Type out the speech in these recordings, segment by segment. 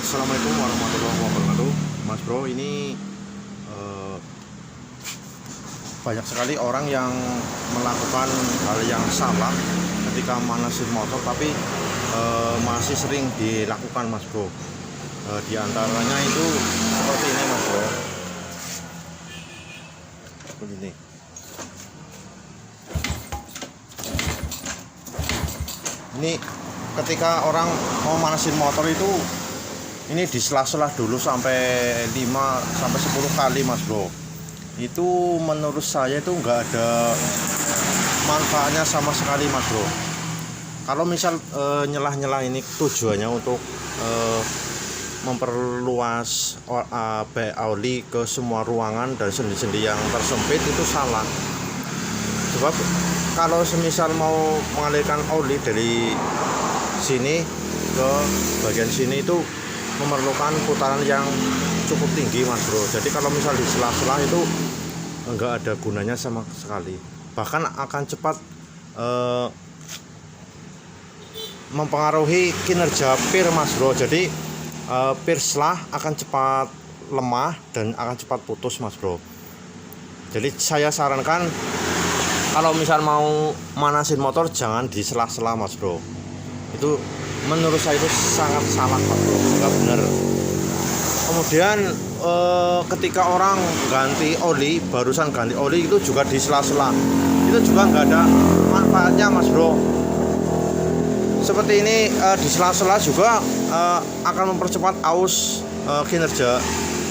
Assalamualaikum warahmatullahi wabarakatuh, Mas Bro. Ini banyak sekali orang yang melakukan hal yang salah ketika manasin motor, tapi masih sering dilakukan, Mas Bro. Di antaranya itu seperti ini, Mas Bro. Begini. Ini ketika orang mau manasin motor itu, ini disela-sela dulu sampai 5 sampai 10 kali, Mas Bro. Itu menurut saya itu enggak ada manfaatnya sama sekali, Mas Bro. Kalau misal nyelah-nyelah ini tujuannya untuk memperluas oli ke semua ruangan dan sendi-sendi yang tersempit, itu salah. Sebab kalau semisal mau mengalirkan oli dari sini ke bagian sini itu memerlukan putaran yang cukup tinggi, Mas Bro. Jadi kalau misal di sela-sela itu enggak ada gunanya sama sekali. Bahkan akan cepat mempengaruhi kinerja pir, Mas Bro. Jadi pir selah akan cepat lemah dan akan cepat putus, Mas Bro. Jadi saya sarankan kalau misal mau manasin motor jangan di sela-sela, Mas Bro. Itu menurut saya itu sangat salah, Mas Bro, nggak benar. Kemudian ketika orang ganti oli, barusan ganti oli itu juga di sela-sela, itu juga nggak ada manfaatnya, Mas Bro. Seperti ini di sela-sela juga akan mempercepat aus, kinerja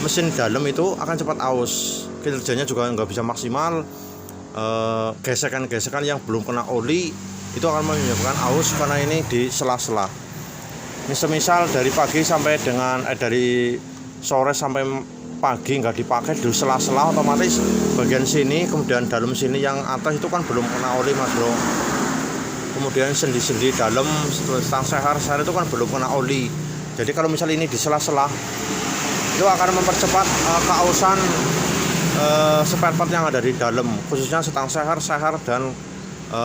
mesin dalam itu akan cepat aus, kinerjanya juga nggak bisa maksimal. Gesekan-gesekan yang belum kena oli itu akan menyebabkan aus karena ini di sela-sela. Misal dari pagi sampai dengan dari sore sampai pagi nggak dipakai di sela-sela, otomatis bagian sini kemudian dalam sini yang atas itu kan belum kena oli, Mas Bro. Kemudian sendi-sendi dalam stang seher itu kan belum kena oli. Jadi kalau misal ini di sela-sela itu akan mempercepat keausan spare part yang ada di dalam, khususnya stang seher dan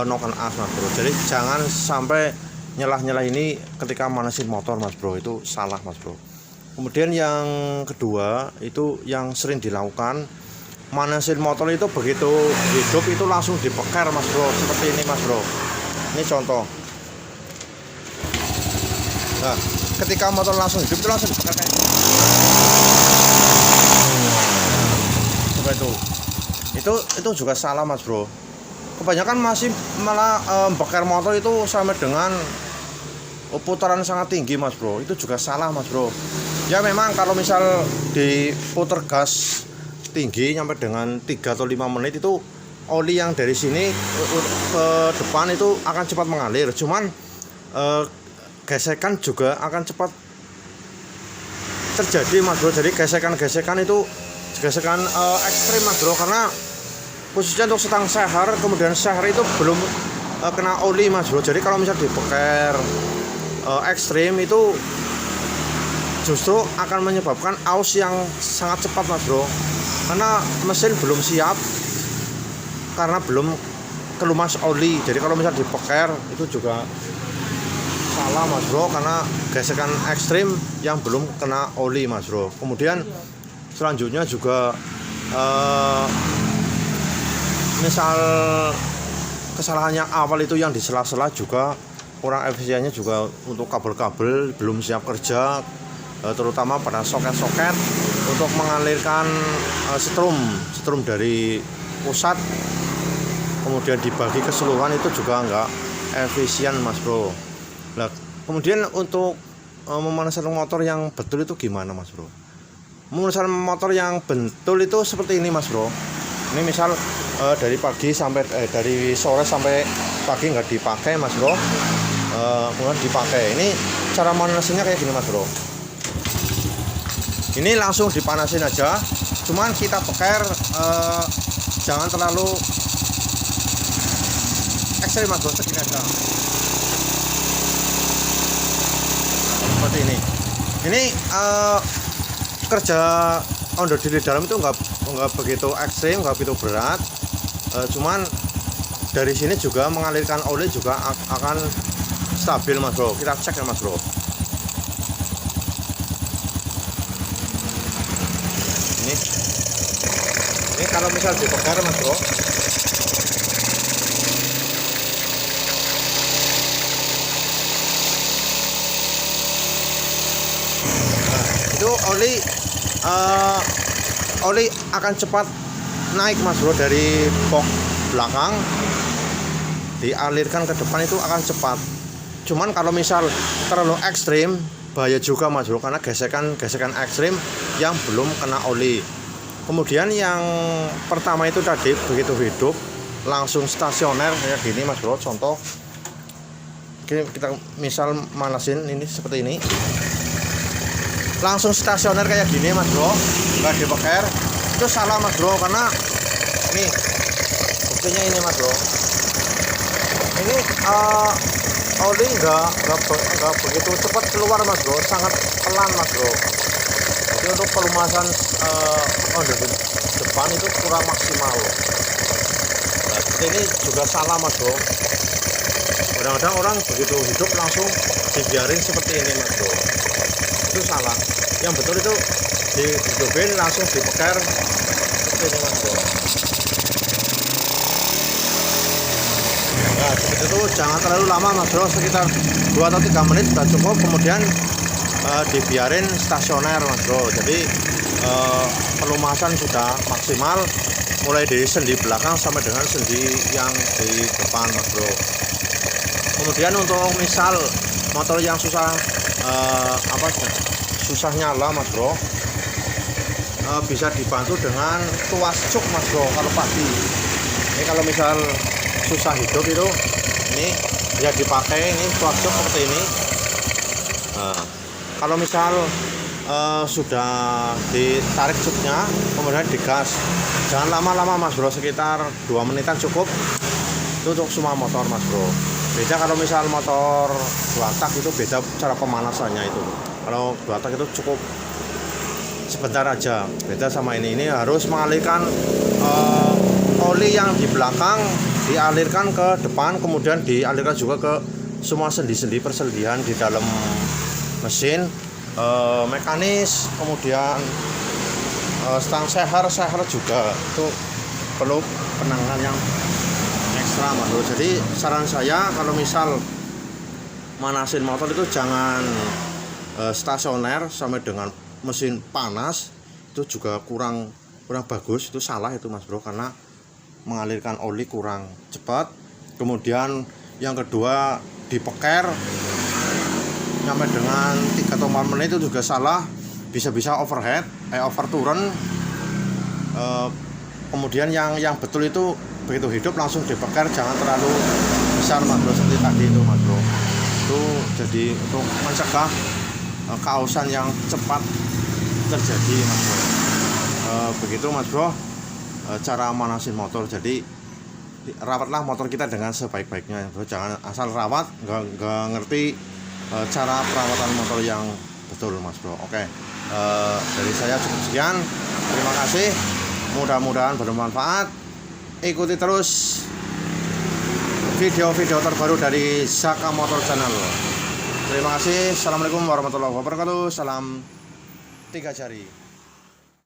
noken as, Mas Bro. Jadi jangan sampai nyelah-nyelah ini ketika manasin motor, Mas Bro. Itu salah, Mas Bro. Kemudian yang kedua itu yang sering dilakukan, manasin motor itu begitu hidup itu langsung dipeker, Mas Bro. Seperti ini, Mas Bro. Ini contoh. Nah, ketika motor langsung hidup itu langsung dipeker kayak ini. Itu juga salah, Mas Bro. Kebanyakan masih malah bakar motor itu sampai dengan putaran sangat tinggi, Mas Bro. Itu juga salah, Mas Bro. Ya memang kalau misal diputar gas tinggi sampai dengan 3 atau 5 menit itu oli yang dari sini ke depan itu akan cepat mengalir. Cuman gesekan juga akan cepat terjadi, Mas Bro. Jadi gesekan-gesekan itu gesekan ekstrim, Mas Bro, karena khususnya untuk stang seher, kemudian seher itu belum kena oli, Mas Bro. Jadi kalau misal dipeker ekstrim itu justru akan menyebabkan aus yang sangat cepat, Mas Bro, karena mesin belum siap, karena belum kelumas oli. Jadi kalau misal dipeker itu juga salah, Mas Bro, karena gesekan ekstrim yang belum kena oli, Mas Bro. Kemudian selanjutnya juga misal kesalahan yang awal itu yang di sela-sela juga kurang efisiennya, juga untuk kabel-kabel belum siap kerja, terutama pada soket-soket untuk mengalirkan setrum dari pusat kemudian dibagi keseluruhan, itu juga enggak efisien, Mas Bro. Nah, kemudian untuk memanaskan motor yang betul itu gimana, Mas Bro? Memanaskan motor yang betul itu seperti ini, Mas Bro. Ini misal dari pagi sampai dari sore sampai pagi nggak dipakai, Mas Bro. Kemudian dipakai. Ini cara manasinnya kayak gini, Mas Bro. Ini langsung dipanasin aja. Cuman kita peker jangan terlalu ekstrim, Mas Bro. Segini aja. Seperti ini. Ini kerja onder di dalam itu nggak begitu ekstrim, nggak begitu berat. Cuman dari sini juga mengalirkan oli juga akan stabil, Mas Bro. Kita cek ya, Mas Bro. Ini kalau misal dibakar Mas Bro, itu oli akan cepat naik Mas Bro dari box belakang dialirkan ke depan, itu akan cepat. Cuman kalau misal terlalu ekstrim bahaya juga Mas Bro, karena gesekan ekstrim yang belum kena oli. Kemudian yang pertama itu tadi begitu hidup langsung stasioner kayak gini Mas Bro. Contoh kita misal manasin ini seperti ini, langsung stasioner kayak gini Mas Bro, nggak dipeker, itu salah Mas Bro. Karena nih buktinya ini Mas Bro, ini oli nggak begitu cepat keluar Mas Bro, sangat pelan Mas Bro. Jadi untuk pelumasan di depan itu kurang maksimal. Nah, seperti ini juga salah Mas Bro. Kadang-kadang orang begitu hidup langsung dibiarin seperti ini Mas Bro, itu salah. Yang betul itu dihidupin langsung dipeker seperti ini Mas Bro. Nah, seperti itu jangan terlalu lama Mas Bro, sekitar 2 atau 3 menit sudah cukup. Kemudian dibiarin stasioner Mas Bro. Jadi pelumasan sudah maksimal, mulai dari sendi belakang sampai dengan sendi yang di depan Mas Bro. Kemudian untuk misal motor yang susah nyala Mas Bro, bisa dibantu dengan tuas cuk Mas Bro. Kalau pagi ini kalau misal susah hidup itu, ini ya dipakai ini tuas cuk seperti ini. Kalau misal sudah ditarik cuknya, kemudian digas, jangan lama-lama Mas Bro, sekitar 2 menitan cukup. Itu untuk semua motor Mas Bro. Beda kalau misal motor 2 tak itu beda cara pemanasannya itu. Kalau 2 tak itu cukup sebentar aja, beda sama ini harus mengalirkan oli yang di belakang dialirkan ke depan, kemudian dialirkan juga ke semua sendi-sendi persendian di dalam mesin, mekanis, kemudian stang seher juga itu perlu penanganan yang ekstra Mas Bro. Jadi saran saya kalau misal manasin motor itu jangan stasioner sampai dengan mesin panas, itu juga kurang bagus, itu salah itu Mas Bro, karena mengalirkan oli kurang cepat. Kemudian yang kedua dipeker sampai dengan 3 atau 4 menit itu juga salah, bisa overhead, overturn. Kemudian yang betul itu begitu hidup langsung dipeker, jangan terlalu besar Mas Bro, seperti tadi itu Mas Bro. Itu jadi untuk mencegah keausan yang cepat terjadi Mas Bro. Begitu Mas Bro cara manasin motor. Jadi rawatlah motor kita dengan sebaik-baiknya Bro. Jangan asal rawat nggak ngerti cara perawatan motor yang betul Mas Bro. Oke, dari saya cukup sekian, terima kasih, mudah-mudahan bermanfaat. Ikuti terus video-video terbaru dari Zaka Motor Channel. Terima kasih. Assalamualaikum warahmatullahi wabarakatuh. Salam 3 jari.